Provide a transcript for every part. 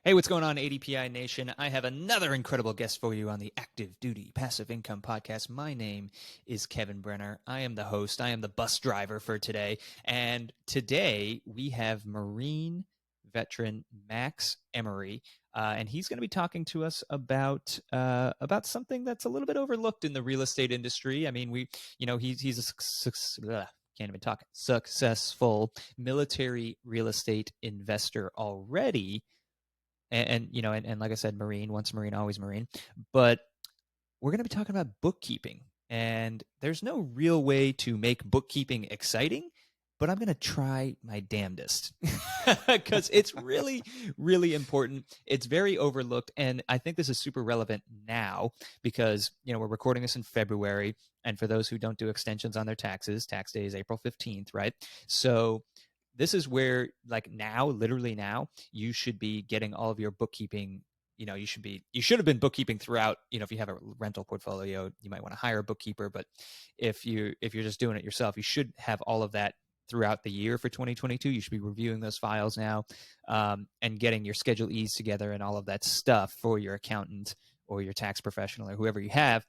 Hey, what's going on, ADPI Nation? I have another incredible guest for you on the Active Duty Passive Income Podcast. My name is Kevin Brenner. I am the host. I am the bus driver for today. And today we have Marine veteran Max Emory, and he's going to be talking to us about something that's a little bit overlooked in the real estate industry. I mean, he's a can't even talk. Successful military real estate investor already, and like I said, Marine, once Marine, always Marine. But we're going to be talking about bookkeeping. And there's no real way to make bookkeeping exciting, but I'm going to try my damnedest because it's really, really important. It's very overlooked. And I think this is super relevant now because, we're recording this in February. And for those who don't do extensions on their taxes, tax day is April 15th, right? So this is where, like, now, literally now, you should be getting all of your bookkeeping. You should have been bookkeeping throughout. If you have a rental portfolio, you might want to hire a bookkeeper. But if you're just doing it yourself, you should have all of that throughout the year for 2022. You should be reviewing those files now, and getting your Schedule E's together and all of that stuff for your accountant or your tax professional or whoever you have.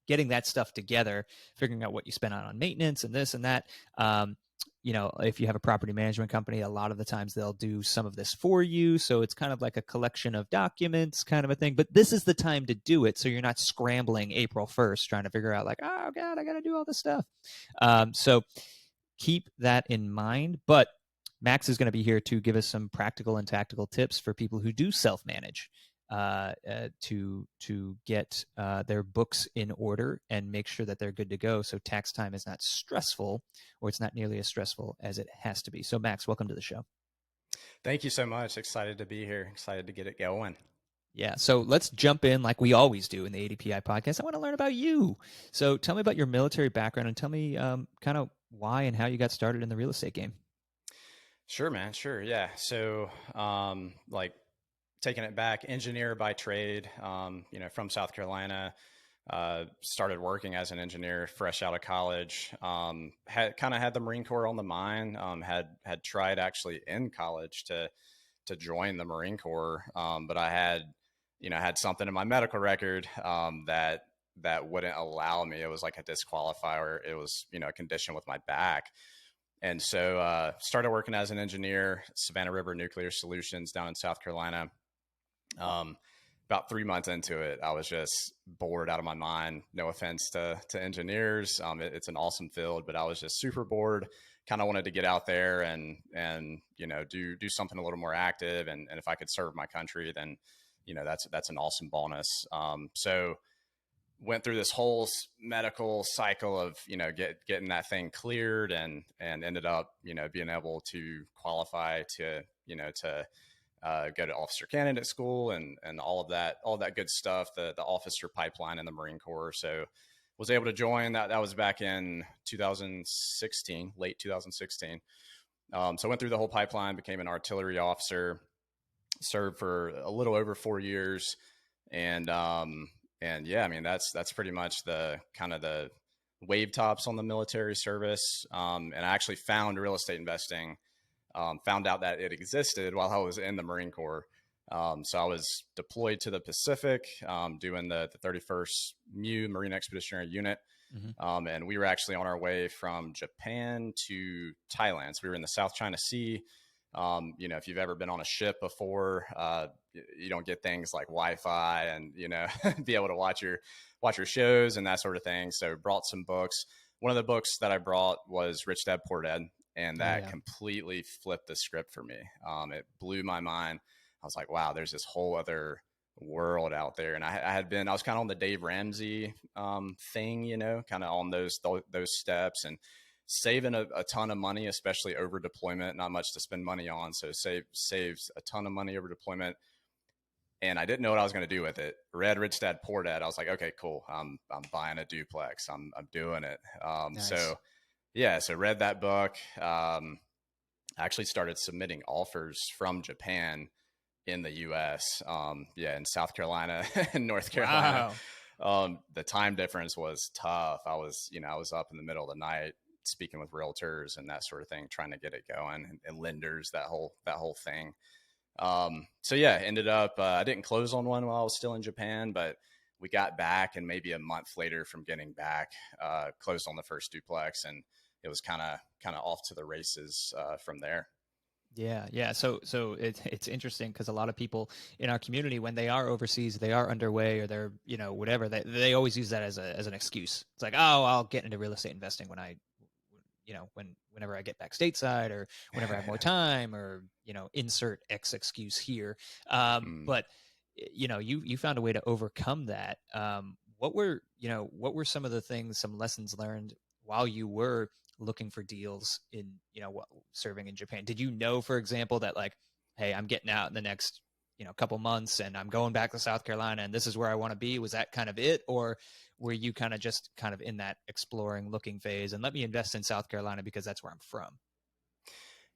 Getting that stuff together, figuring out what you spend on maintenance and this and that. If you have a property management company, a lot of the times they'll do some of this for you. So it's kind of like a collection of documents kind of a thing. But this is the time to do it. So you're not scrambling April 1st trying to figure out like, oh, God, I got to do all this stuff. So keep that in mind. But Max is going to be here to give us some practical and tactical tips for people who do self-manage. To get their books in order and make sure that they're good to go, so tax time is not stressful, or it's not nearly as stressful as it has to be. So Max, welcome to the show. Thank you so much. Excited to be here. Excited to get it going. Yeah, so let's jump in like we always do in the ADPI podcast. I want to learn about you. So tell me about your military background and tell me kind of why and how you got started in the real estate game. Sure, man. Sure. Yeah. So, taking it back, engineer by trade, from South Carolina, started working as an engineer fresh out of college, had the Marine Corps on the mind, had tried actually in college to join the Marine Corps. But I had something in my medical record, that wouldn't allow me. It was like a disqualifier. It was, a condition with my back. And so, started working as an engineer, Savannah River Nuclear Solutions down in South Carolina. About 3 months into it, I was just bored out of my mind. No offense to engineers. It's an awesome field, but I was just super bored. Kind of wanted to get out there and do something a little more active. And if I could serve my country, then, that's an awesome bonus. So went through this whole medical cycle of, getting that thing cleared and ended up, being able to qualify to go to officer candidate school and all of that good stuff, the officer pipeline in the Marine Corps. So was able to join that. That was back in 2016, late 2016. So I went through the whole pipeline, became an artillery officer, served for a little over 4 years. And yeah, I mean, that's pretty much the kind of the wave tops on the military service. And I actually found real estate investing, found out that it existed while I was in the Marine Corps. So I was deployed to the Pacific, doing the 31st MU Marine Expeditionary Unit. Mm-hmm. And we were actually on our way from Japan to Thailand. So we were in the South China Sea. If you've ever been on a ship before, you don't get things like Wi-Fi and, be able to watch your shows and that sort of thing. So brought some books. One of the books that I brought was Rich Dad Poor Dad. And that completely flipped the script for me. It blew my mind. I was like, wow, there's this whole other world out there. And I was kind of on the Dave Ramsey thing, kind of on those steps and saving a ton of money, especially over deployment, not much to spend money on. So saved a ton of money over deployment. And I didn't know what I was going to do with it. Read Rich Dad Poor Dad. I was like, okay, cool. I'm buying a duplex. I'm doing it. Nice. So read that book. Actually started submitting offers from Japan in the U.S. In South Carolina and North Carolina. Wow. The time difference was tough. I was up in the middle of the night speaking with realtors and that sort of thing, trying to get it going, and lenders, that whole thing. So yeah, ended up, I didn't close on one while I was still in Japan, but we got back, and maybe a month later from getting back, closed on the first duplex, and it was kind of off to the races from there. Yeah, yeah. So it's interesting because a lot of people in our community, when they are overseas, they are underway or they're whatever, they always use that as an excuse. It's like, oh, I'll get into real estate investing when I whenever I get back stateside or whenever I have more time or insert X excuse here. Mm. But you found a way to overcome that. What were some of the things, some lessons learned while you were looking for deals in serving in Japan? Did you know, for example, that like, hey, I'm getting out in the next couple months and I'm going back to South Carolina and this is where I want to be? Was that kind of it, or were you kind of in that exploring, looking phase and let me invest in South Carolina because that's where I'm from?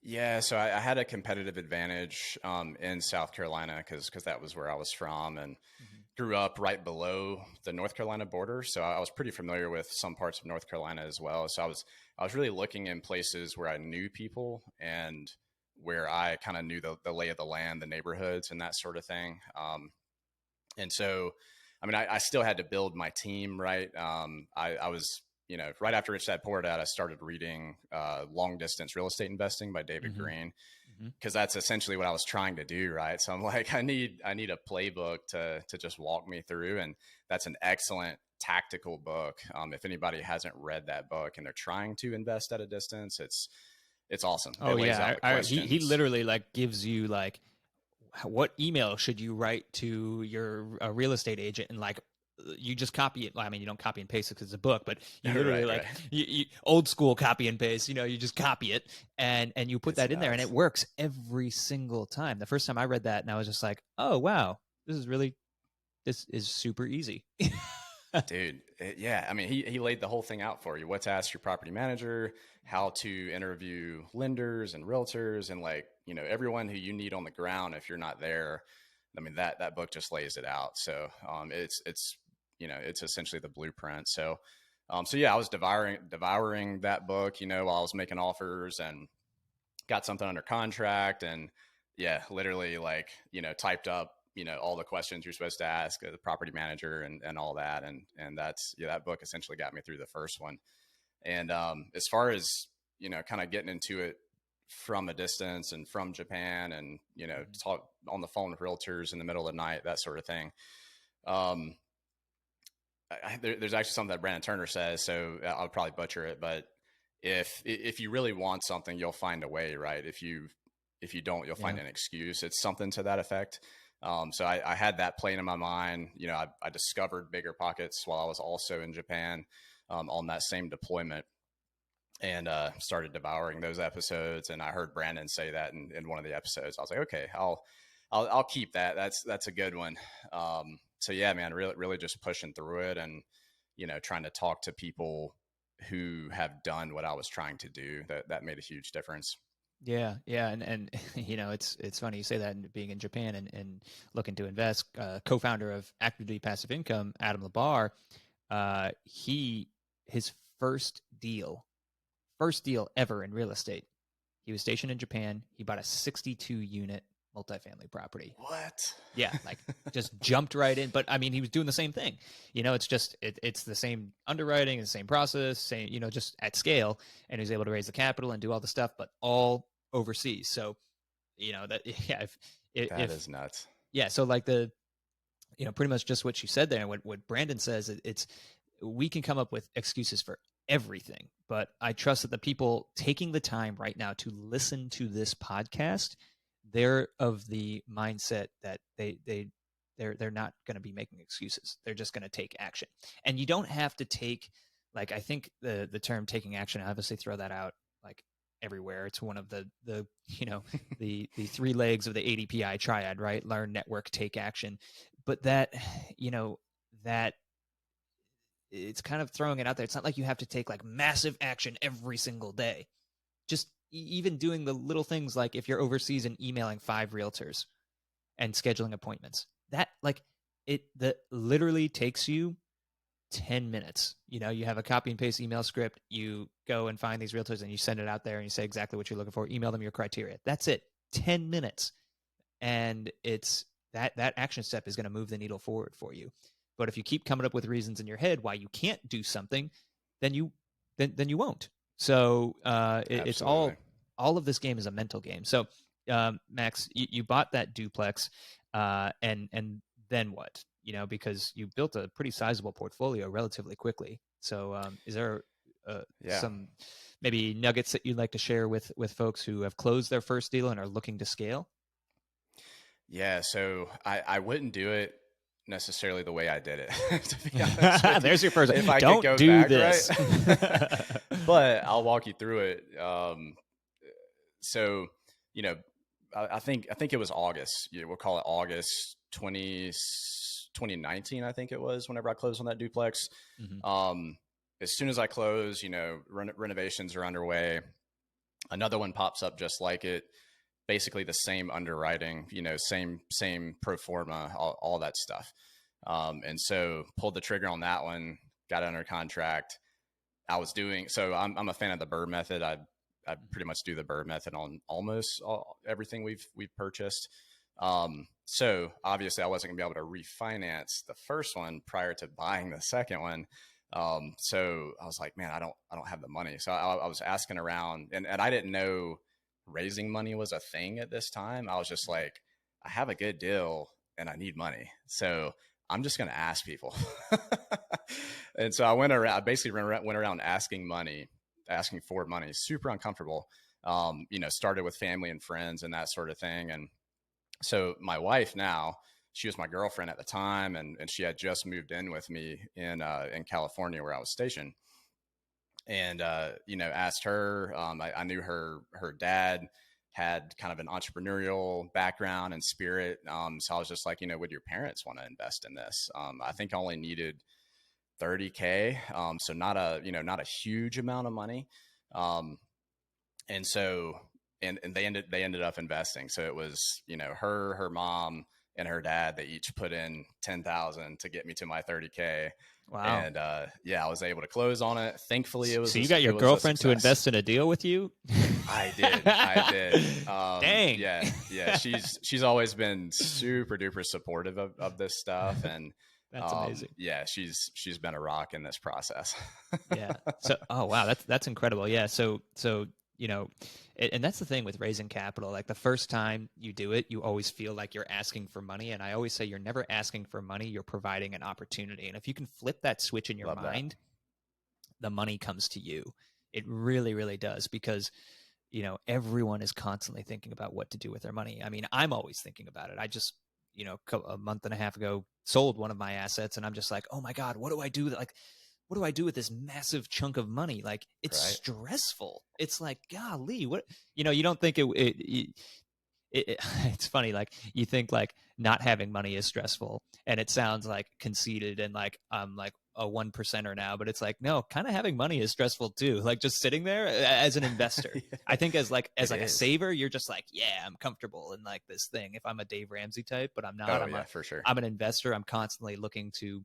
Yeah, so I had a competitive advantage in South Carolina because that was where I was from, and Mm-hmm. grew up right below the North Carolina border. So I was pretty familiar with some parts of North Carolina as well. So I was really looking in places where I knew people and where I kind of knew the lay of the land, the neighborhoods, and that sort of thing. And so, I mean, I still had to build my team, right? I was, right after Rich Dad Poor Dad, I started reading Long Distance Real Estate Investing by David Mm-hmm. Green, Mm-hmm. because that's essentially what I was trying to do, right? So I'm like, I need a playbook to just walk me through, and that's an excellent tactical book. If anybody hasn't read that book and they're trying to invest at a distance, it's awesome. Oh It lays out yeah, the he questions. literally like gives you like what email should you write to your real estate agent, and like you just copy it. Well, I mean, you don't copy and paste it because it's a book, but you literally Right, like right. you old school copy and paste. You just copy it and you put It's that in there, and it nuts. works every single time. The first time I read that, and I was just like, oh wow, this is super easy. Dude, yeah. I mean, he laid the whole thing out for you. What to ask your property manager, how to interview lenders and realtors, and like everyone who you need on the ground if you're not there. I mean that book just lays it out. So it's essentially the blueprint. So yeah, I was devouring that book. While I was making offers and got something under contract, and yeah, literally like typed up all the questions you're supposed to ask the property manager and all that, and that's that book essentially got me through the first one. And as far as kind of getting into it from a distance and from Japan, and talk on the phone with realtors in the middle of the night, that sort of thing. um there's actually something that Brandon Turner says, so I'll probably butcher it, but if you really want something, you'll find a way, right? If you don't, you'll Yeah. find an excuse. It's something to that effect. So I had that playing in my mind. I discovered Bigger Pockets while I was also in Japan, on that same deployment, and started devouring those episodes. And I heard Brandon say that in one of the episodes. I was like, okay, I'll keep that. That's a good one. So yeah, man, really just pushing through it, and trying to talk to people who have done what I was trying to do. That made a huge difference. Yeah, yeah, and it's funny you say that, and being in Japan and looking to invest. Co-founder of Active Duty Passive Income, Adam Labar, he his first deal ever in real estate. He was stationed in Japan. He bought a 62 unit multifamily property. What? Yeah, like just jumped right in. But I mean, he was doing the same thing. It's the same underwriting, the same process, same just at scale. And he was able to raise the capital and do all the stuff, but all overseas. So that yeah, That if is nuts. yeah, so like the pretty much just what you said there, and what Brandon says, it's we can come up with excuses for everything, but I trust that the people taking the time right now to listen to this podcast, they're of the mindset that they're not going to be making excuses. They're just going to take action. And you don't have to take, like, I think the term taking action, I obviously throw that out like everywhere. It's one of the the three legs of the ADPI triad, right? Learn, network, take action. But that it's kind of throwing it out there. It's not like you have to take like massive action every single day. Just even doing the little things, like if you're overseas and emailing 5 realtors and scheduling appointments, that like it that literally takes you 10 minutes. You have a copy and paste email script, you go and find these realtors and you send it out there and you say exactly what you're looking for, email them your criteria. That's it. 10 minutes. and it's that action step is going to move the needle forward for you. But if you keep coming up with reasons in your head why you can't do something, then you won't. So it's Absolutely. all of this game is a mental game. So Max, you bought that duplex, and then what? Because you built a pretty sizable portfolio relatively quickly. So is there Yeah. some maybe nuggets that you'd like to share with folks who have closed their first deal and are looking to scale? Yeah. So I wouldn't do it necessarily the way I did it, to be honest with you. There's your first. If I could Don't go do back, this. right? But I'll walk you through it. So, you know, I think it was August. We'll call it August 2019. I think it was whenever I closed on that duplex. Mm-hmm. As soon as I close, renovations are underway. Another one pops up just like it. Basically the same underwriting, same pro forma, all that stuff. And so pulled the trigger on that one, got under contract. I'm a fan of the Bird method. I pretty much do the Bird method on almost everything we've purchased. So obviously I wasn't gonna be able to refinance the first one prior to buying the second one. So I was like, man, I don't have the money. So I was asking around, and I didn't know raising money was a thing at this time. I was just like, I have a good deal and I need money. So I'm just going to ask people. And so I basically went around asking for money, super uncomfortable. Started with family and friends and that sort of thing. And so my wife now, she was my girlfriend at the time, and she had just moved in with me in California where I was stationed. And asked her. I knew her dad had kind of an entrepreneurial background and spirit. So I was just like, would your parents want to invest in this? I think I only needed $30K, so not a huge amount of money. And so and they ended up investing. So it was her mom and her dad, they each put in 10,000 to get me to my 30K. Wow. And I was able to close on it. Thankfully, So you got your girlfriend to invest in a deal with you? I did. Dang. Yeah. She's always been super duper supportive of this stuff, and that's amazing. Yeah, she's been a rock in this process. Yeah. So, oh wow, that's incredible. Yeah. So and that's the thing with raising capital. Like the first time you do it, you always feel like you're asking for money. And I always say you're never asking for money, you're providing an opportunity. And if you can flip that switch in your mind, the money comes to you. It really, really does, because everyone is constantly thinking about what to do with their money. I mean, I'm always thinking about it. I just, a month and a half ago sold one of my assets, and I'm just like, oh my God, what do I do? Like, what do I do with this massive chunk of money? Like, it's stressful. It's like, golly, what, you don't think it's funny. Like, you think like not having money is stressful, and it sounds like conceited and like I'm like a 1%er now, but it's like, no, kind of having money is stressful too. Like just sitting there as an investor. Yeah. I think as a saver, you're just like, yeah, I'm comfortable in like this thing. If I'm a Dave Ramsey type, but I'm not. For sure. I'm an investor. I'm constantly looking to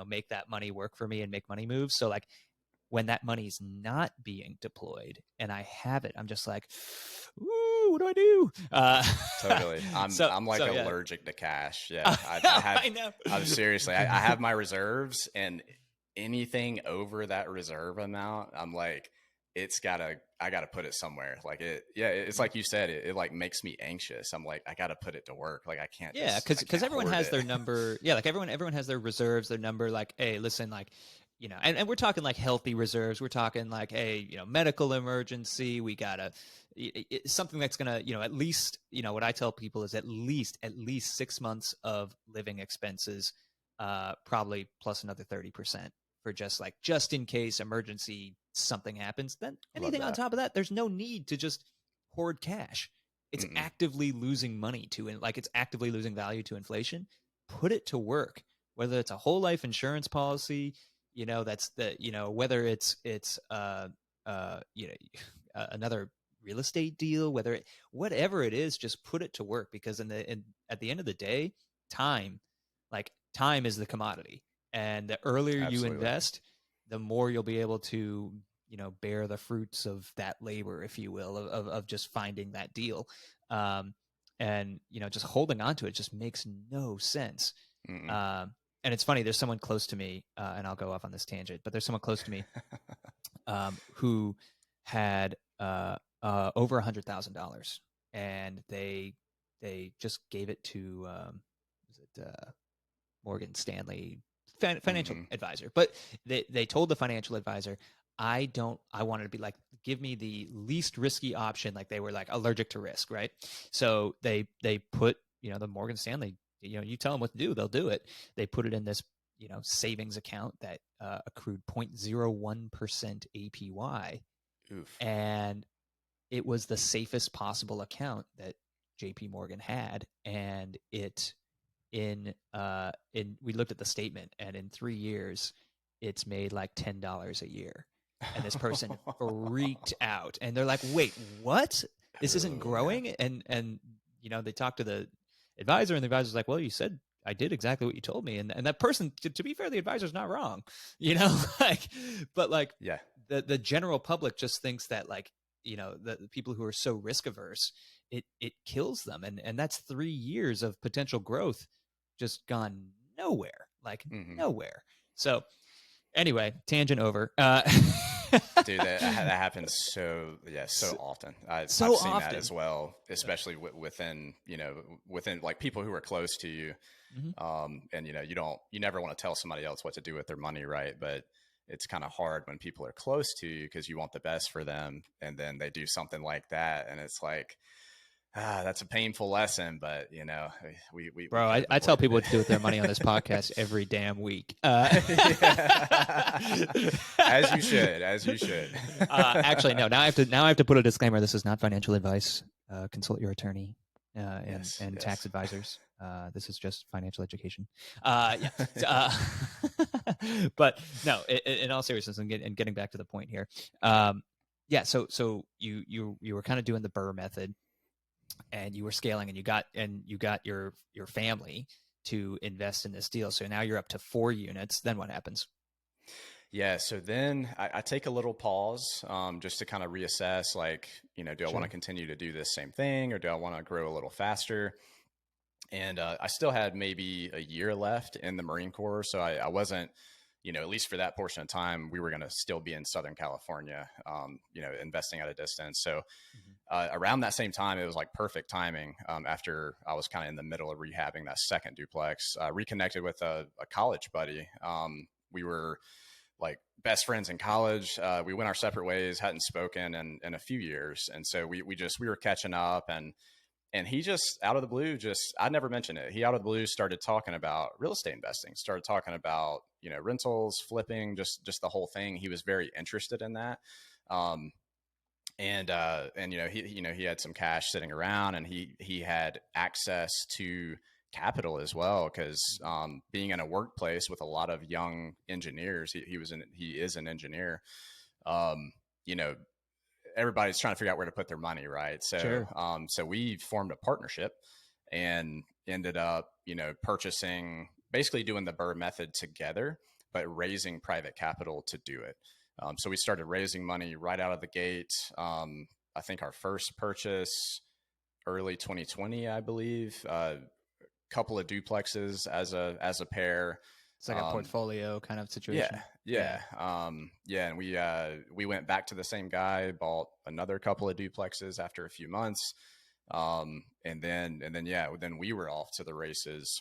make that money work for me and make money move. So like when that money's not being deployed and I have it, I'm just like, ooh, what do I do? Totally. I'm like allergic to cash. Yeah. I know. Seriously, I have my reserves, and anything over that reserve amount, I'm like, I gotta put it somewhere. Like it's like you said, it like makes me anxious. I'm like, I gotta put it to work. Like I can't. Yeah, because everyone has their number. Yeah, like everyone has their reserves, their number. Like, hey, listen, like, and we're talking like healthy reserves. We're talking like, hey, medical emergency. We gotta something that's gonna, at least, what I tell people is at least 6 months of living expenses, probably plus another 30% for just in case emergency something happens. Then anything on top of that, there's no need to just hoard cash. It's actively losing money to it. Like it's actively losing value to inflation. Put it to work, whether it's a whole life insurance policy, that's whether it's another real estate deal, whatever it is, just put it to work, because at the end of the day, time is the commodity. And the earlier you invest, the more you'll be able to, bear the fruits of that labor, if you will, of just finding that deal. and just holding on to it just makes no sense. Mm-mm. And it's funny, there's someone close to me, and I'll go off on this tangent, but there's someone close to me who had over $100,000, and they just gave it to was it Morgan Stanley financial Mm-hmm. advisor. But they told the financial advisor, I wanted to be like, give me the least risky option. Like they were like allergic to risk, right? So they put, the Morgan Stanley, you tell them what to do, they'll do it. They put it in this, savings account that accrued 0.01% APY. Oof. And it was the safest possible account that JP Morgan had. And we looked at the statement, and in 3 years it's made like $10 a year, and this person freaked out, and they're like, wait, what? This isn't Oh, man. growing. And they talked to the advisor, and the advisor's like, well, you said I did exactly what you told me. And that person, to be fair, the advisor's not wrong, like, but like, Yeah. the general public just thinks that, like, the people who are so risk averse, it kills them. And that's 3 years of potential growth just gone nowhere, like Mm-hmm. nowhere. So anyway, tangent over. Dude, that happens so often. I've So seen that often. as well, especially within like people who are close to you. Mhm. And you never want to tell somebody else what to do with their money, right? But it's kind of hard when people are close to you because you want the best for them, and then they do something like that, and it's like, that's a painful lesson. But we Bro, kind of I tell avoided people it. what to do with their money on this podcast every damn week. As you should. Actually, no. Now I have to put a disclaimer. This is not financial advice. Consult your attorney and tax Yes. advisors. This is just financial education. Yeah. But no, in all seriousness, and getting back to the point here. Yeah. So you were kind of doing the Burr method, and you were scaling, and you got your family to invest in this deal. So now you're up to 4 units. Then what happens? Yeah. So then I take a little pause, just to kind of reassess, like, do I want to continue to do this same thing, or do I want to grow a little faster? And I still had maybe a year left in the Marine Corps. So I wasn't, at least for that portion of time, we were going to still be in Southern California, investing at a distance. So around that same time, it was like perfect timing. After I was kind of in the middle of rehabbing that second duplex, reconnected with a college buddy. We were like best friends in college. We went our separate ways, hadn't spoken in a few years. And so we were catching up, and he just out of the blue, I never mentioned it. He out of the blue started talking about real estate investing, started talking about, rentals, flipping, just the whole thing. He was very interested in that. And he had some cash sitting around, and he had access to capital as well, because being in a workplace with a lot of young engineers, he is an engineer. You know, everybody's trying to figure out where to put their money, right? So Sure. so we formed a partnership and ended up, purchasing, basically doing the Burr method together, but raising private capital to do it. So we started raising money right out of the gate. I think our first purchase early 2020, I believe. Couple of duplexes as a pair. It's like a portfolio kind of situation. Yeah. And we went back to the same guy, bought another couple of duplexes after a few months. And then we were off to the races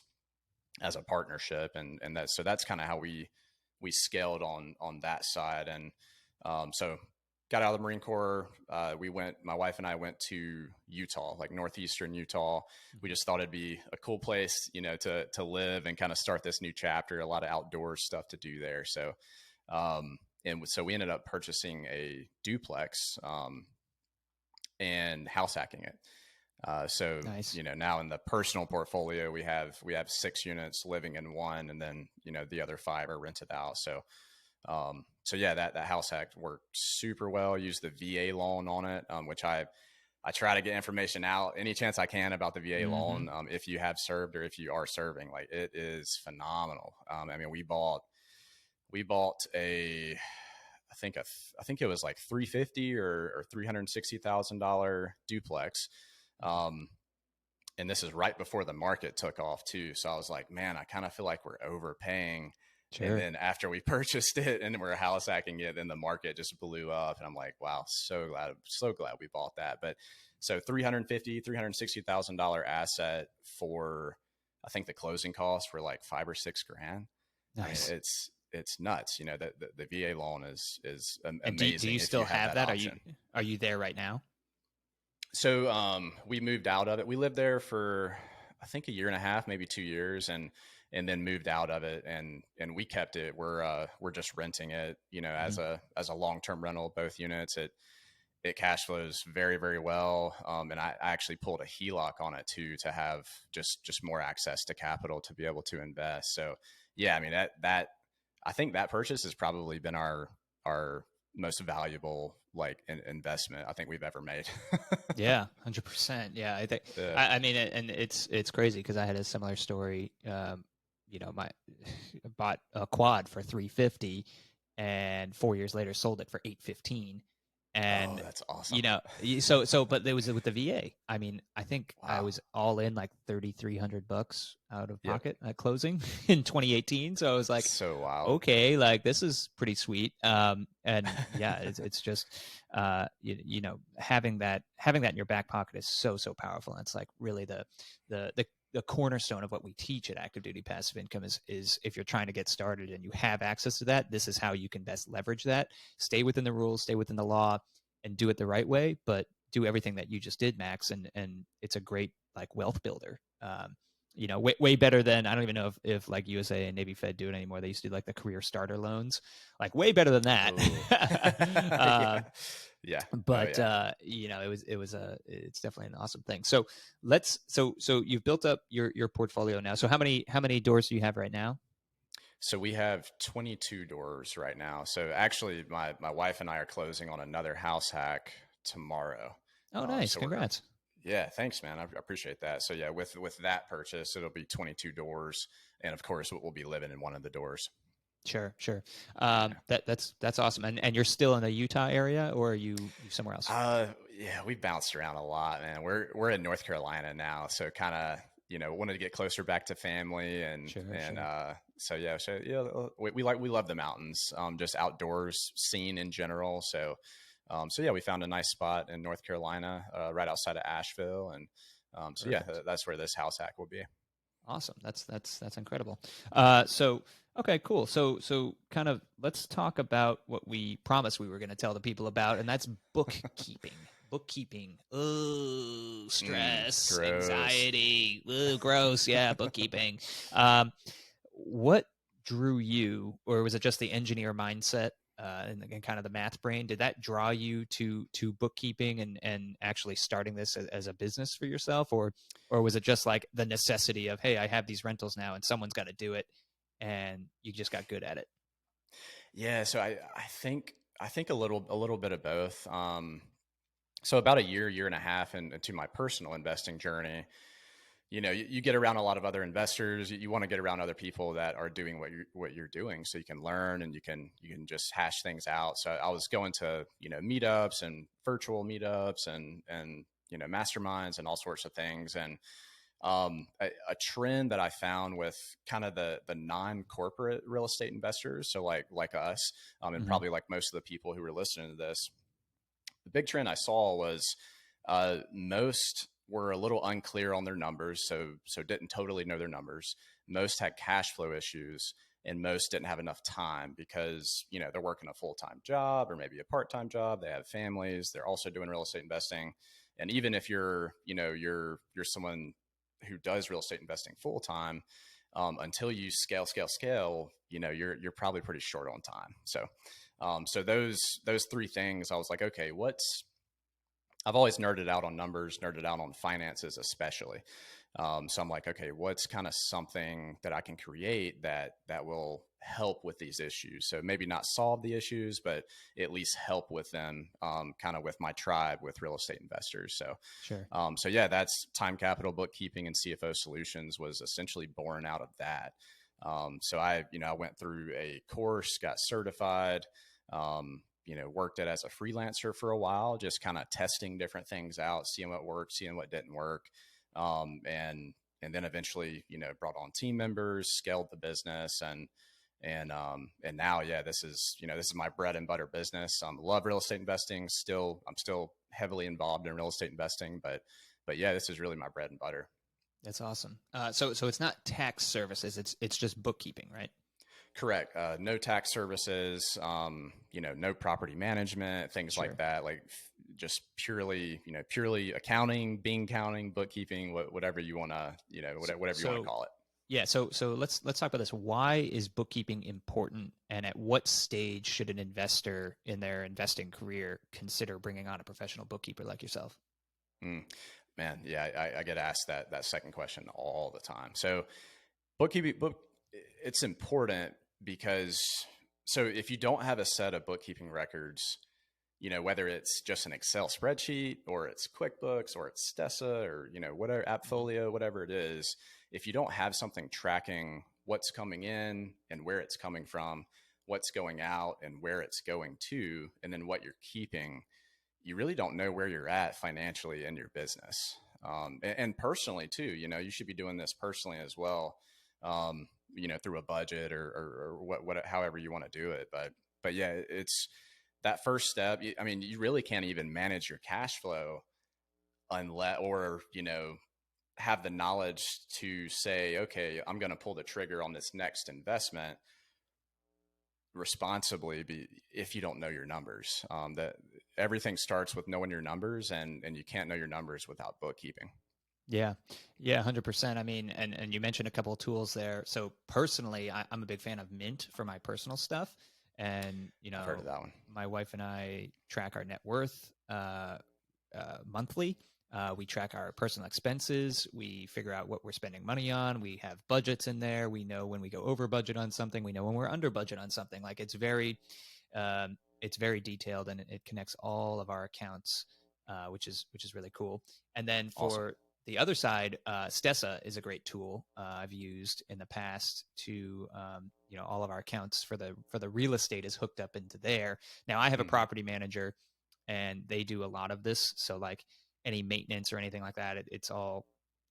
as a partnership. And that's kind of how we scaled on that side. And so got out of the Marine Corps. My wife and I went to Utah, like northeastern Utah. We just thought it'd be a cool place, to live and kind of start this new chapter. A lot of outdoor stuff to do there. So, so we ended up purchasing a duplex, and house hacking it. So Nice. now in the personal portfolio, we have 6 units, living in one, and then the other 5 are rented out. So that house hack worked super well. Used the VA loan on it, which I try to get information out any chance I can about the VA loan. If you have served or if you are serving, like, it is phenomenal. I mean, we bought I think it was like $350,000 or $360,000 duplex. And this is right before the market took off too. So I was like, man, I kind of feel like we're overpaying. And Sure. then after we purchased it and we're house hacking it, then the market just blew up. And I'm like, wow, so glad we bought that. But so $360,000 asset for, I think the closing costs were like 5 or 6 grand. I mean, Nice. it's nuts. You know, the VA loan is And do amazing you if you still have have that that? option. Are you there right now? So we moved out of it. We lived there for I think a year and a half, maybe 2 years, and then moved out of it, and we kept it. We're just renting it, you know, Hmm. as a long term rental. Both units, it cash flows very very well, and I actually pulled a HELOC on it too to have just more access to capital to be able to invest. So yeah, I mean that I think that purchase has probably been our most valuable like investment I think we've ever made. Yeah, 100%. Yeah, I think. Yeah. I mean, and it's crazy because I had a similar story. My bought a quad for 350, and 4 years later sold it for 815, Oh, and that's awesome. but it was with the VA. I mean, I think I Wow. was all in like $3,300 out of Yep. pocket at closing in 2018. So I was like, So wild. okay, like this is pretty sweet. And yeah, it's just having that in your back pocket is so powerful. And it's like really the the cornerstone of what we teach at Active Duty Passive Income is if you're trying to get started and you have access to that, this is how you can best leverage that. Stay within the rules, stay within the law, and do it the right way, but do everything that you just did, Max, and it's a great like wealth builder. Way better than, I don't even know if like USA and Navy Fed do it anymore. They used to do like the career starter loans, like way better than that. Oh. uh, Yeah. Yeah. Oh but yeah. it's definitely an awesome thing. So so you've built up your portfolio now. So how many doors do you have right now? So we have 22 doors right now. So actually my wife and I are closing on another house hack tomorrow. Oh, nice, So we're congrats. Yeah, thanks, man. I appreciate that. So yeah, with that purchase, it'll be 22 doors, and of course, we'll be living in one of the doors. Sure. Yeah. That's awesome. And you're still in the Utah area, or are you somewhere else? Yeah, we bounced around a lot, man. We're in North Carolina now, so kind of wanted to get closer back to family, Sure. we love the mountains, just outdoors scene in general. So yeah, we found a nice spot in North Carolina, right outside of Asheville, and Perfect. that's where this house hack will be. Awesome. That's incredible. So okay, cool. So kind of let's talk about what we promised we were going to tell the people about, and that's bookkeeping. Bookkeeping. Oh, stress, Gross. anxiety. Ooh, gross. Yeah, bookkeeping. Um, what drew you, or was it just the engineer mindset and kind of the math brain? Did that draw you to bookkeeping and actually starting this as a business for yourself, or was it just like the necessity of, hey, I have these rentals now and someone's got to do it, and you just got good at it? Yeah, so I think a little bit of both. So about a year and a half into my personal investing journey, you get around a lot of other investors. You want to get around other people that are doing what you're doing, so you can learn and you can just hash things out. So I was going to meetups and virtual meetups and masterminds and all sorts of things. And a trend that I found with kind of the non-corporate real estate investors, so like us, and Mm-hmm. probably like most of the people who were listening to this, the big trend I saw was most were a little unclear on their numbers, so didn't totally know their numbers. Most had cash flow issues, and most didn't have enough time because they're working a full-time job or maybe a part-time job. They have families. They're also doing real estate investing, and even if you're someone who does real estate investing full time, until you scale, you're probably pretty short on time. So those three things, I was like, okay, I've always nerded out on numbers, nerded out on finances, especially. So I'm like, okay, what's kind of something that I can create that will help with these issues? So maybe not solve the issues, but at least help with them, kind of with my tribe, with real estate investors. Sure. So yeah, that's Time Capital Bookkeeping and CFO Solutions was essentially born out of that. So I went through a course, got certified. Worked it as a freelancer for a while, just kind of testing different things out, seeing what worked, seeing what didn't work. And then eventually, brought on team members, scaled the business, and now, yeah, this is my bread and butter business. Love real estate investing. I'm still heavily involved in real estate investing, but yeah, this is really my bread and butter. That's awesome. So it's not tax services. It's just bookkeeping, right? Correct. No tax services, no property management, things like Sure. that. Like just purely accounting, bean counting, bookkeeping, whatever you want to, whatever you want to So call it. yeah, so let's talk about this. Why is bookkeeping important, and at what stage should an investor in their investing career consider bringing on a professional bookkeeper like yourself? Mm, man, yeah, I get asked that second question all the time. So bookkeeping, it's important because so if you don't have a set of bookkeeping records, whether it's just an Excel spreadsheet or it's QuickBooks or it's Stessa or, whatever, Appfolio, whatever it is, if you don't have something tracking what's coming in and where it's coming from, what's going out and where it's going to, and then what you're keeping, you really don't know where you're at financially in your business. And personally too, you should be doing this personally as well. Through a budget or what, however you want to do it. But yeah, it's that first step. I mean, you really can't even manage your cash flow unless, or, have the knowledge to say, okay, I'm going to pull the trigger on this next investment responsibly if you don't know your numbers. That everything starts with knowing your numbers, and you can't know your numbers without bookkeeping. Yeah, yeah, 100%. I mean, and you mentioned a couple of tools there. So personally, I'm a big fan of Mint for my personal stuff, and I've heard of that one. my wife and I track our net worth monthly. We track our personal expenses. We figure out what we're spending money on. We have budgets in there. We know when we go over budget on something. We know when we're under budget on something. Like it's very detailed, and it connects all of our accounts, which is really cool. And then Awesome. for the other side, Stessa is a great tool I've used in the past to, all of our accounts for the real estate is hooked up into there. Now I have a property manager, and they do a lot of this. So like any maintenance or anything like that, it's all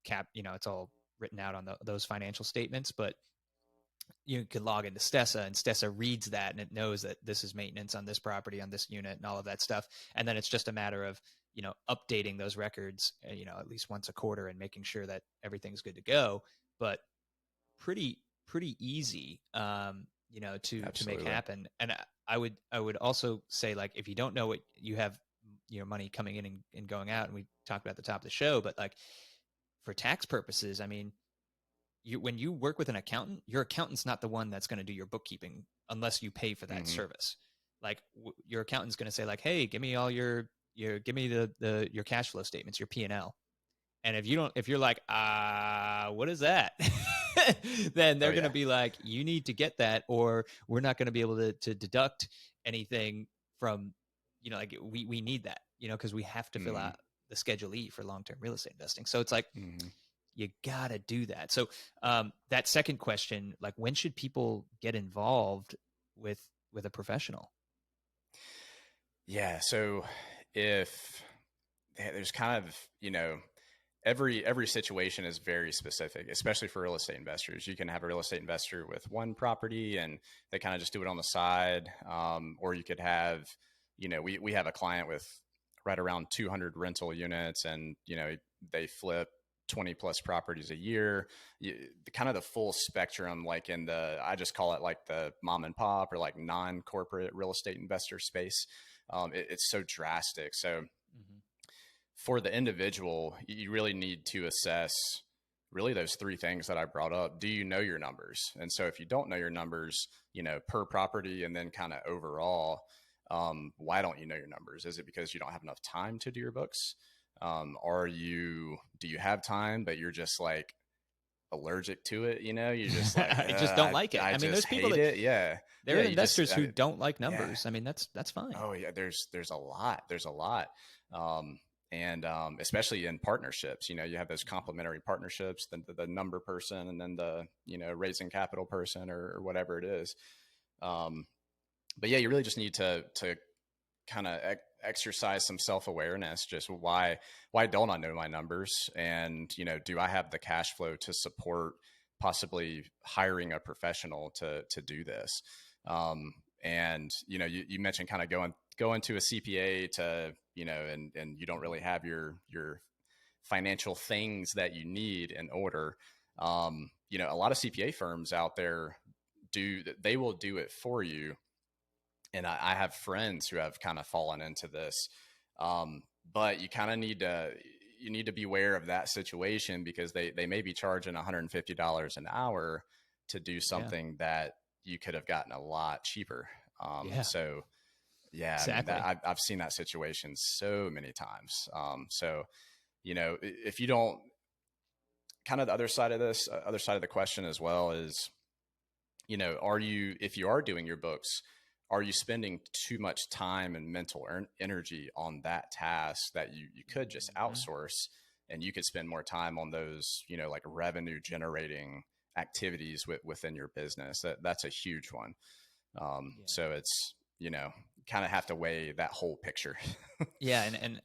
it's all written out on those financial statements. But you can log into Stessa, and Stessa reads that, and it knows that this is maintenance on this property, on this unit, and all of that stuff. And then it's just a matter of updating those records at least once a quarter and making sure that everything's good to go. But pretty easy to make Absolutely. happen. And I would also say, like, if you don't know what you have money coming in and going out, and we talked about at the top of the show, but like for tax purposes, I mean, when you work with an accountant, your accountant's not the one that's going to do your bookkeeping unless you pay for that service. Like your accountant's going to say, like, hey, give me all your give me your cash flow statements, your P&L. And if you're like, what is that? Then they're going to be like, you need to get that, or we're not going to be able to deduct anything from, like we need that, because we have to fill out the Schedule E for long-term real estate investing. So it's like, you got to do that. So that second question, like, when should people get involved with a professional? Yeah. So if there's kind of, every situation is very specific, especially for real estate investors. You can have a real estate investor with one property and they kind of just do it on the side. Or you could have, we have a client with right around 200 rental units, and, they flip 20 plus properties a year, kind of the full spectrum, like I just call it like the mom and pop or like non-corporate real estate investor space. It's so drastic. So for the individual, you really need to assess really those three things that I brought up. Do you know your numbers? And so if you don't know your numbers, per property and then kind of overall, why don't you know your numbers? Is it because you don't have enough time to do your books? Do you have time, but you're just like allergic to it? You just like, I just don't like it. I mean, there's people that, yeah, there are investors who don't like numbers. Yeah. I mean, that's fine. Oh yeah. There's a lot. And especially in partnerships, you have those complementary partnerships, the number person, and then the, raising capital person or whatever it is. But yeah, you really just need to kind of exercise some self-awareness. Just why don't I know my numbers? And, do I have the cash flow to support possibly hiring a professional to do this? And, you mentioned kind of going to a CPA to, and you don't really have your financial things that you need in order. A lot of CPA firms out there they will do it for you. And I have friends who have kind of fallen into this. But you kind of need to be aware of that situation, because they may be charging $150 an hour to do something that you could have gotten a lot cheaper. So yeah, exactly. I mean, I've seen that situation so many times. So, if you don't, kind of the other side of the question as well is, if you are doing your books, are you spending too much time and mental energy on that task that you could just outsource, and you could spend more time on those, like revenue generating activities within your business? That's a huge one. So it's, kind of have to weigh that whole picture. Yeah. And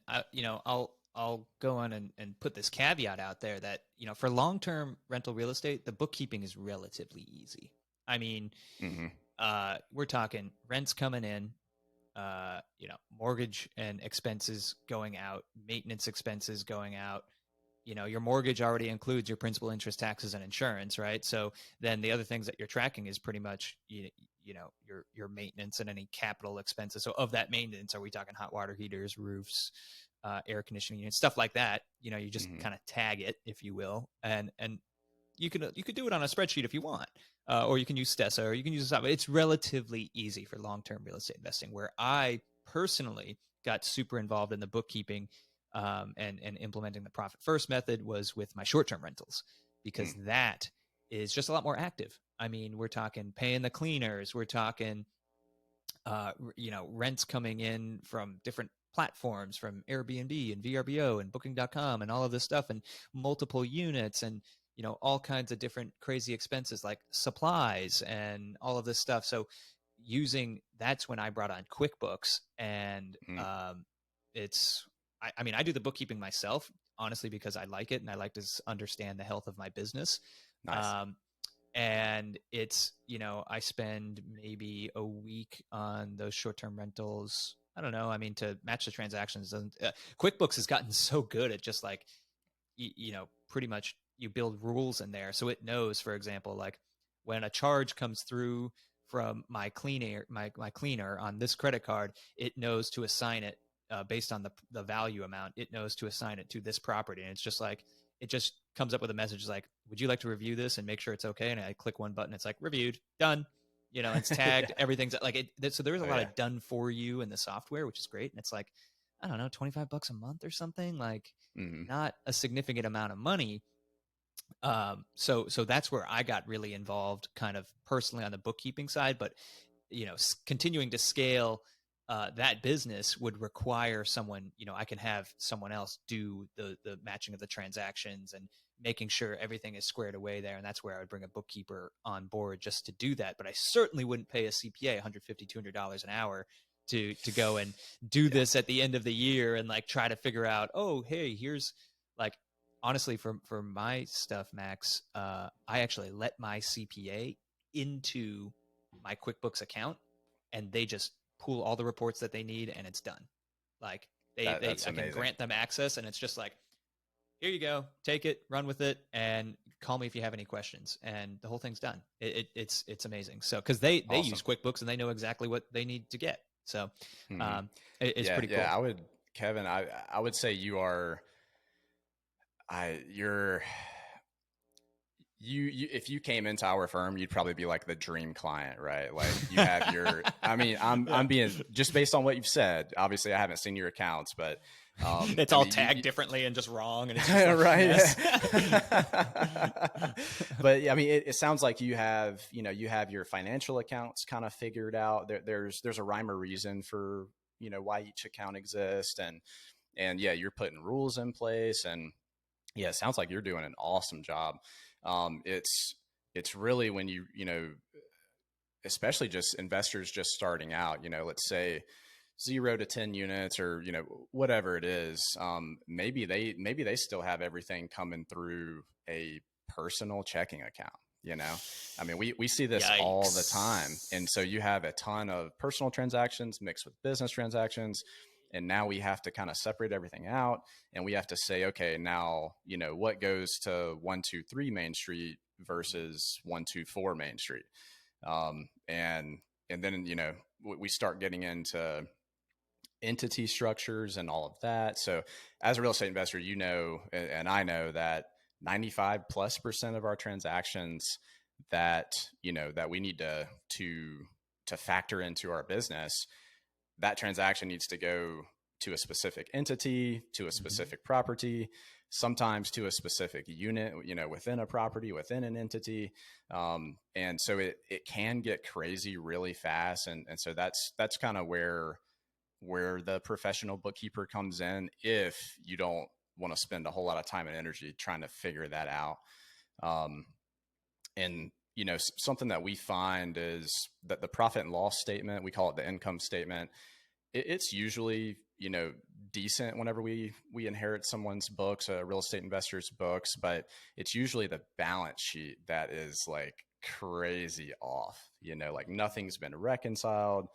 I'll go on and put this caveat out there that, for long-term rental real estate, the bookkeeping is relatively easy. I mean, we're talking rents coming in, mortgage and expenses going out, maintenance expenses going out. Your mortgage already includes your principal, interest, taxes, and insurance, right? So then the other things that you're tracking is pretty much, your maintenance and any capital expenses. So of that maintenance, are we talking hot water heaters, roofs, air conditioning units, stuff like that? You just kind of tag it, if you will, and you could do it on a spreadsheet if you want, or you can use Stessa, or you can use this. But it's relatively easy for long-term real estate investing. Where I personally got super involved in the bookkeeping and implementing the profit first method was with my short-term rentals, because that is just a lot more active. I mean, we're talking paying the cleaners, we're talking rents coming in from different platforms, from Airbnb and VRBO and booking.com and all of this stuff, and multiple units, and all kinds of different crazy expenses like supplies and all of this stuff. So that's when I brought on QuickBooks, and I mean, I do the bookkeeping myself, honestly, because I like it and I like to understand the health of my business. Nice. And it's, I spend maybe a week on those short-term rentals. I don't know. I mean, to match the transactions, QuickBooks has gotten so good at just like, pretty much you build rules in there. So it knows, for example, like when a charge comes through from my cleaner on this credit card, it knows to assign it based on the value amount. It knows to assign it to this property. And it's just like, it just comes up with a message like, would you like to review this and make sure it's okay? And I click one button. It's like, reviewed, done. It's tagged. Everything's like it. So there's a lot of done for you in the software, which is great. And it's like, I don't know, $25 a month or something, like not a significant amount of money. So that's where I got really involved, kind of personally on the bookkeeping side, but continuing to scale that business would require someone, I can have someone else do the matching of the transactions and making sure everything is squared away there. And that's where I would bring a bookkeeper on board just to do that. But I certainly wouldn't pay a CPA $150, $200 an hour to go and do this at the end of the year and like try to figure out, oh, hey, here's like, honestly, for my stuff, Max, I actually let my CPA into my QuickBooks account, and they just pull all the reports that they need, and it's done. Like I can grant them access, and it's just like, here you go, take it, run with it, and call me if you have any questions. And the whole thing's done. It's amazing. So because they use QuickBooks and they know exactly what they need to get. So it's pretty cool. Yeah, Kevin, I would say if you came into our firm, you'd probably be like the dream client, right? Like you have your, I mean, I'm being just based on what you've said. Obviously I haven't seen your accounts, but it's all tagged differently and just wrong. And it's just right. But I mean, it sounds like you have your financial accounts kind of figured out. There's a rhyme or reason for, why each account exists. And yeah, you're putting rules in place, and yeah, it sounds like you're doing an awesome job. It's really when especially just investors just starting out, let's say, 0 to 10 units, or whatever it is, maybe they still have everything coming through a personal checking account. I mean, we see this all the time. And so you have a ton of personal transactions mixed with business transactions. And now we have to kind of separate everything out, and we have to say, okay, now, what goes to 123 Main Street versus 124 Main Street. And then, we start getting into entity structures and all of that. So as a real estate investor, and I know that 95+% of our transactions that we need to factor into our business, that transaction needs to go to a specific entity, to a specific property, sometimes to a specific unit, within a property, within an entity. And so it can get crazy really fast. And so that's kind of where the professional bookkeeper comes in, if you don't want to spend a whole lot of time and energy trying to figure that out. And something that we find is that the profit and loss statement, we call it the income statement, it's usually, decent whenever we inherit someone's books, a real estate investor's books, but it's usually the balance sheet that is like crazy off, like nothing's been reconciled.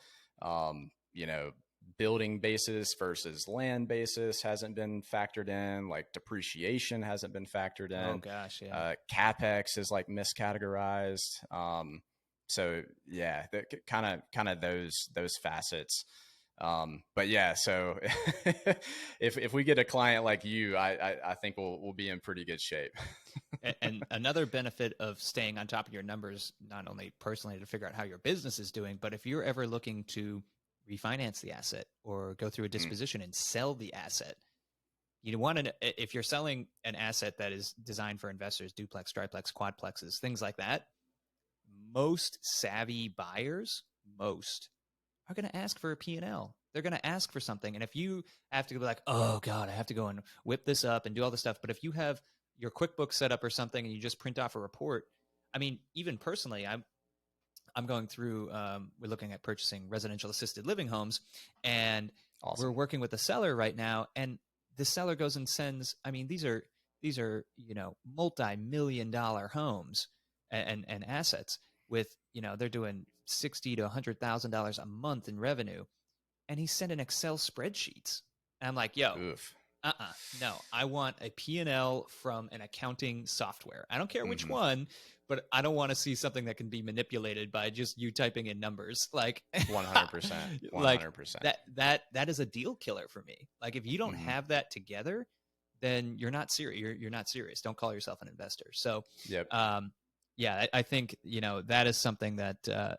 Building basis versus land basis hasn't been factored in, like depreciation hasn't been factored in. Oh gosh, yeah. CapEx is like miscategorized. So yeah, kind of those facets. But yeah, so if we get a client like you, I think we'll be in pretty good shape. And another benefit of staying on top of your numbers, not only personally to figure out how your business is doing, but if you're ever looking to refinance the asset or go through a disposition and sell the asset, you want to, if you're selling an asset that is designed for investors, duplex, triplex, quadplexes, things like that, most savvy buyers, are going to ask for a P&L. They're going to ask for something. And if you have to be like, oh God, I have to go and whip this up and do all this stuff. But if you have your QuickBooks set up or something and you just print off a report, I mean, even personally, I'm going through, we're looking at purchasing residential assisted living homes, and Awesome. We're working with a seller right now. And the seller goes and sends, I mean, these are, multi-million-dollar homes and assets with, they're doing $60,000 to $100,000 a month in revenue. And he's sending Excel spreadsheets. And I'm like, yo, Oof. no, I want a P&L from an accounting software. I don't care which one, but I don't want to see something that can be manipulated by just you typing in numbers. Like 100%, 100%. Like that is a deal killer for me. Like if you don't have that together, then you're not serious. You're not serious. Don't call yourself an investor. So, yep. Yeah, I think, that is something that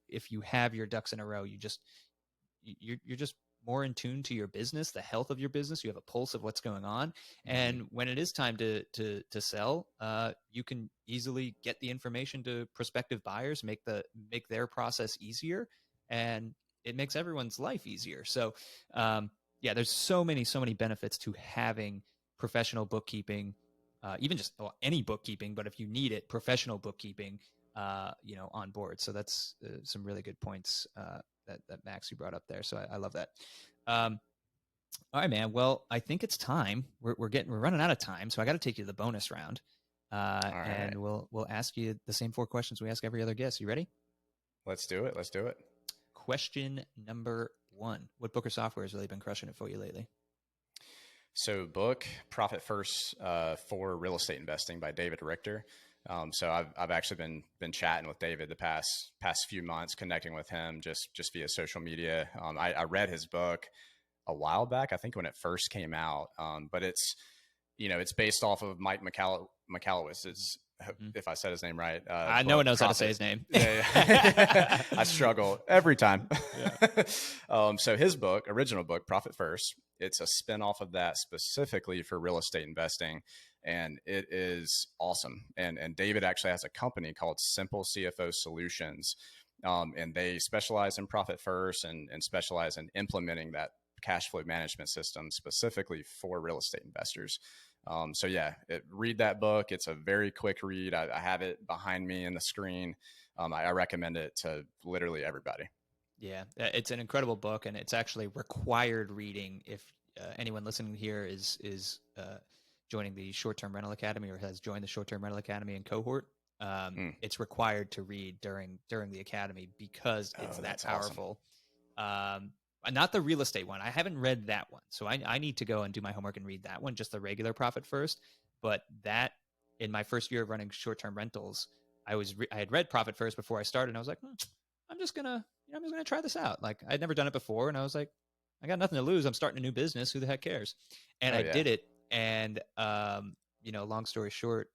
if you have your ducks in a row, you're just more in tune to your business, the health of your business. You have a pulse of what's going on. And when it is time to sell, you can easily get the information to prospective buyers, make their process easier, and it makes everyone's life easier. So, yeah, there's so many benefits to having professional bookkeeping, even just any bookkeeping, but if you need it, professional bookkeeping, on board. So that's some really good points that Max, you brought up there. So I love that. All right, man. Well, I think it's time. We're running out of time, so I got to take you to the bonus round. And we'll ask you the same 4 questions we ask every other guest. You ready? Let's do it. Question number 1: what book or software has really been crushing it for you lately? So, book Profit First for Real Estate Investing by David Richter. So I've actually been chatting with David the past few months, connecting with him just via social media. I read his book a while back, I think when it first came out. But it's based off of Mike Michalowicz's, if I said his name right. No one knows how to say his name. Yeah. I struggle every time. Yeah. So his book, original book, Profit First, it's a spinoff of that specifically for real estate investing. And it is awesome. And David actually has a company called Simple CFO Solutions. And they specialize in Profit First and specialize in implementing that cash flow management system specifically for real estate investors. So yeah, read that book. It's a very quick read. I have it behind me in the screen. I recommend it to literally everybody. Yeah, it's an incredible book, and it's actually required reading if anyone listening here is joining the Short Term Rental Academy or has joined the Short Term Rental Academy and cohort. Mm. It's required to read during the academy because it's Oh, that that's awesome. powerful. Um, not the real estate one. I haven't read that one, so I need to go and do my homework and read that one, just the regular profit first. But that in my first year of running short term rentals, I had read profit first before I started, and I was like, I'm just gonna I'm just gonna try this out. Like I'd never done it before, and I was like, I got nothing to lose. I'm starting a new business. Who the heck cares? And Oh I yeah. did it, and long story short,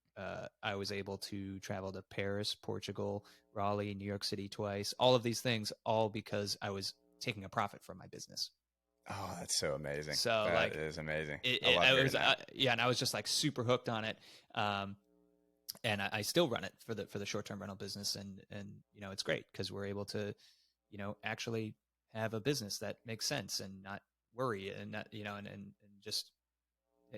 I was able to travel to Paris, Portugal, Raleigh, New York City twice. All of these things, all because I was taking a profit from my business. Oh, that's so amazing. So That like is amazing. I it love I hearing was that. yeah, and I was just like super hooked on it. And I still run it for the short term rental business, and it's great because we're able to actually have a business that makes sense and not worry and not and just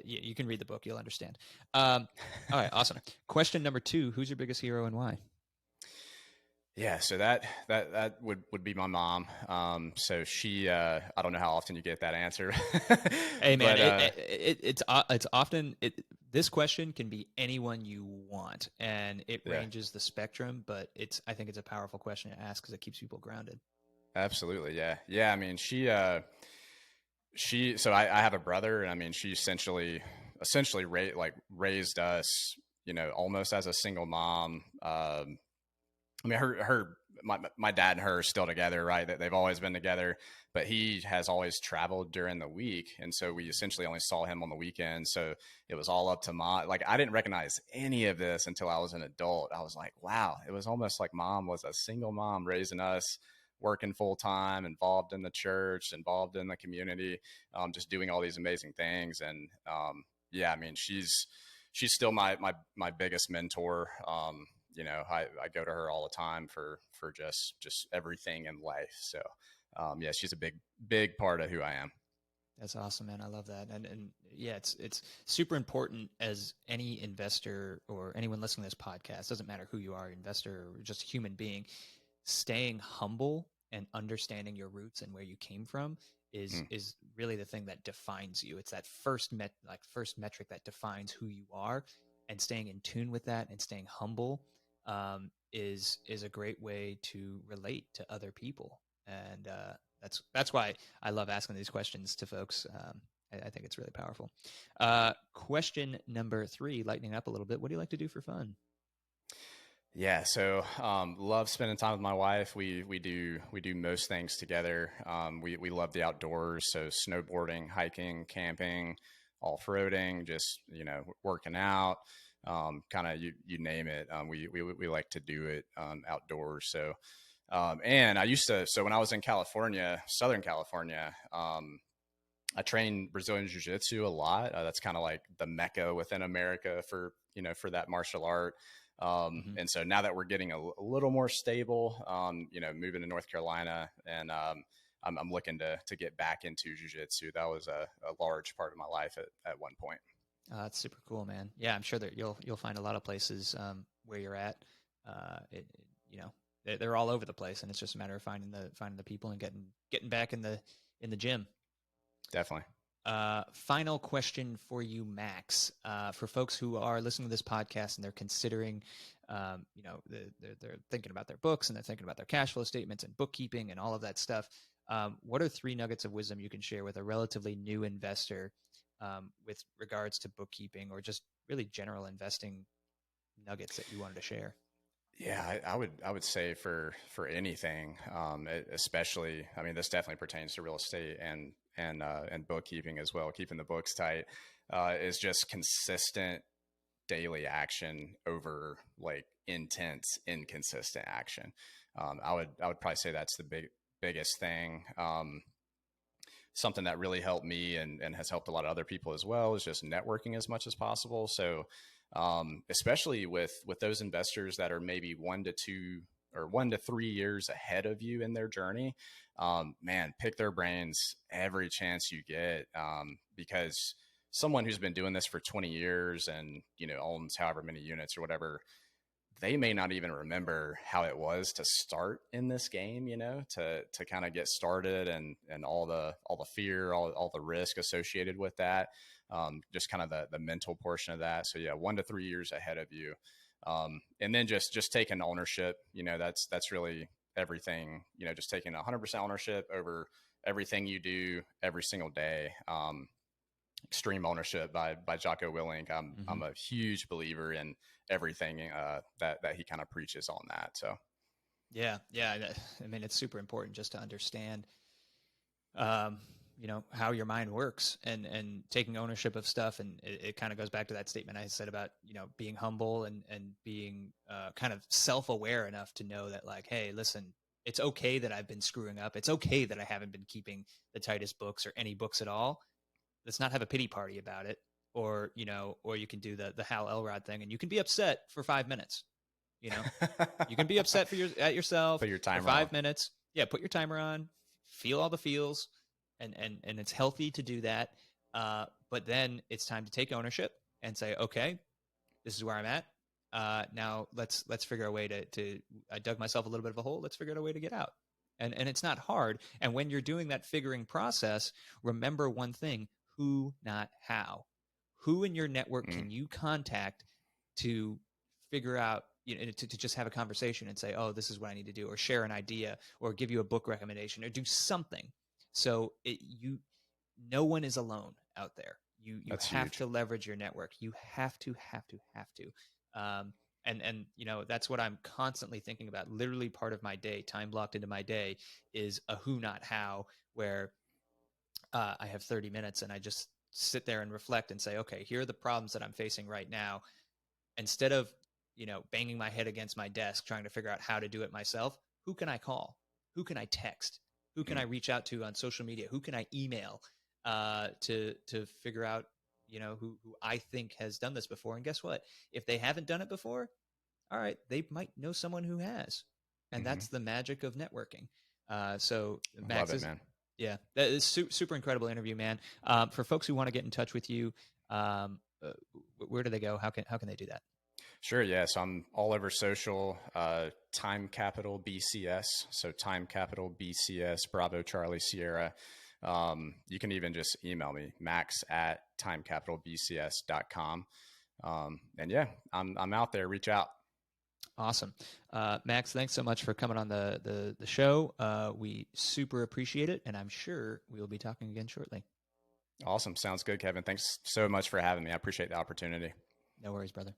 you can read the book, you'll understand. All right, awesome. Question number 2: Who's your biggest hero and why? Yeah, so that would be my mom. So she, I don't know how often you get that answer, Hey man, but it's often this question can be anyone you want, and it yeah, ranges the spectrum. But I think it's a powerful question to ask because it keeps people grounded. absolutely, yeah, yeah. I mean, she. So I have a brother, and I mean, she essentially raised us, almost as a single mom. I mean, my dad and her are still together, right? That they've always been together, but he has always traveled during the week, and so we essentially only saw him on the weekends. So it was all up to mom. Like I didn't recognize any of this until I was an adult. I was like, wow, it was almost like mom was a single mom raising us, working full time, involved in the church, involved in the community, just doing all these amazing things. And yeah, I mean, she's still my biggest mentor. I go to her all the time for just everything in life. So yeah, she's a big part of who I am. That's awesome, man. I love that. And yeah, it's super important as any investor or anyone listening to this podcast, doesn't matter who you are, investor or just a human being, staying humble and understanding your roots and where you came from Mm, is really the thing that defines you. It's that first metric that defines who you are, and staying in tune with that and staying humble is a great way to relate to other people. And that's why I love asking these questions to folks. I think it's really powerful. Question number 3, lightening up a little bit. What do you like to do for fun? yeah, so love spending time with my wife. We do most things together. We love the outdoors, so snowboarding, hiking, camping, off-roading, just working out, kind of you name it. We like to do it outdoors. So and I used to, so when I was in California, Southern California, I train Brazilian Jiu Jitsu a lot. That's kind of like the mecca within America for that martial art. Mm-hmm. And so now that we're getting a little more stable, moving to North Carolina, and I'm looking to get back into Jiu Jitsu. That was a large part of my life at one point. That's super cool, man. Yeah, I'm sure that you'll find a lot of places where you're at. They're all over the place, and it's just a matter of finding the people and getting back in the gym. Definitely. Final question for you, Max. For folks who are listening to this podcast and they're considering, they're thinking about their books and they're thinking about their cash flow statements and bookkeeping and all of that stuff. What are 3 nuggets of wisdom you can share with a relatively new investor with regards to bookkeeping or just really general investing nuggets that you wanted to share? Yeah, I would say for anything, especially, I mean, this definitely pertains to real estate and bookkeeping as well. Keeping the books tight is just consistent daily action over like intense, inconsistent action. I would probably say that's the biggest thing. Something that really helped me and has helped a lot of other people as well is just networking as much as possible. So, especially with those investors that are maybe 1 to 2 or 1 to 3 years ahead of you in their journey, man, pick their brains every chance you get, because someone who's been doing this for 20 years and owns however many units or whatever, they may not even remember how it was to start in this game, to kind of get started, and all the fear, all the risk associated with that. Just kind of the mental portion of that. So yeah, 1 to 3 years ahead of you. And then just taking ownership, that's really everything, just taking 100% ownership over everything you do every single day. Extreme Ownership by Jocko Willink. I'm a huge believer in everything that he kind of preaches on that. So Yeah. I mean, it's super important just to understand, how your mind works, and taking ownership of stuff. And it kind of goes back to that statement I said about, being humble, and being kind of self-aware enough to know that, like, hey, listen, it's okay that I've been screwing up. It's okay that I haven't been keeping the tightest books or any books at all. Let's not have a pity party about it. Or, or you can do the Hal Elrod thing, and you can be upset for 5 minutes. You can be upset at yourself put your for timer 5 minutes. Yeah, put your timer on, feel all the feels, and it's healthy to do that. But then it's time to take ownership and say, okay, this is where I'm at. Now let's figure a way to I dug myself a little bit of a hole. Let's figure out a way to get out. And it's not hard. And when you're doing that figuring process, remember one thing: who, not how. Who in your network can you contact to figure out, to just have a conversation and say, oh, this is what I need to do, or share an idea, or give you a book recommendation, or do something. So no one is alone out there. You That's have huge. to leverage your network. You have to. And that's what I'm constantly thinking about. Literally part of my day, time blocked into my day, is a who, not how, where I have 30 minutes and I just sit there and reflect and say, okay, here are the problems that I'm facing right now. Instead of, banging my head against my desk trying to figure out how to do it myself, who can I call? Who can I text? Who can I reach out to on social media? Who can I email to figure out, who I think has done this before? And guess what? If they haven't done it before, all right, they might know someone who has. And that's the magic of networking. So Max Love it, is, man. yeah, that is super incredible interview, man. For folks who want to get in touch with you, where do they go? How can they do that? Sure. Yeah. So I'm all over social, Time Capital BCS. So Time Capital BCS, Bravo Charlie Sierra. You can even just email me, max@timecapitalbcs.com. And yeah, I'm out there. Reach out. Awesome. Max, thanks so much for coming on the show. We super appreciate it, and I'm sure we will be talking again shortly. Awesome. Sounds good, Kevin. Thanks so much for having me. I appreciate the opportunity. No worries, brother.